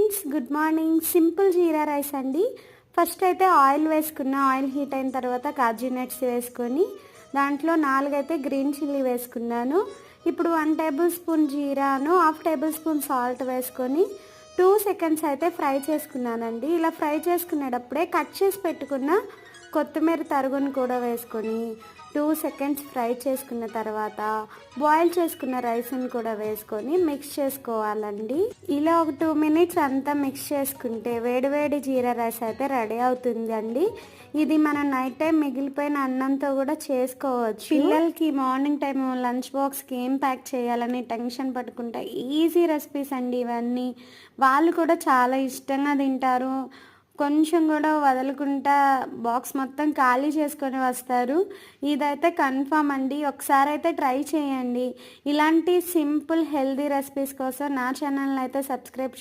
Friends, good morning. Simple జీరా rice అండి. First అయితే oil వేసుకున్న, ఆయిల్ హీట్ అయిన తర్వాత కాజు నట్స్ వేసుకొని దాంట్లో 4 అయితే గ్రీన్ చిల్లీ వేసుకున్నాను. ఇప్పుడు 1 టేబుల్ స్పూన్ జీరాను, హాఫ్ టేబుల్ స్పూన్ సాల్ట్ వేసుకొని 2 సెకండ్స్ అయితే ఫ్రై చేసుకున్నానండి. ఇలా ఫ్రై చేసుకునేటప్పుడే కట్ చేసి పెట్టుకున్న కొత్తిమీర తరుగును కూడా వేసుకొని 2 సెకండ్స్ ఫ్రై చేసుకున్న తర్వాత బాయిల్ చేసుకున్న రైస్ని కూడా వేసుకొని మిక్స్ చేసుకోవాలండి. ఇలా ఒక 2 మినిట్స్ అంతా మిక్స్ చేసుకుంటే వేడివేడి జీరా రైస్ అయితే రెడీ అవుతుందండి. ఇది మనం నైట్ టైం మిగిలిపోయిన అన్నంతో కూడా చేసుకోవచ్చు. పిల్లలకి మార్నింగ్ టైం లంచ్ బాక్స్కి ఏం ప్యాక్ చేయాలని టెన్షన్ పట్టుకుంటే ఈజీ రెసిపీస్ అండి ఇవన్నీ. వాళ్ళు కూడా చాలా ఇష్టంగా తింటారు. కొంచెం కూడా వదలకుండా బాక్స్ మొత్తం ఖాళీ చేసుకొని వస్తారు. ఇదైతే కన్ఫామ్ అండి. ఒకసారి అయితే ట్రై చేయండి. ఇలాంటి సింపుల్ హెల్దీ రెసిపీస్ కోసం నా ఛానల్ని అయితే సబ్స్క్రైబ్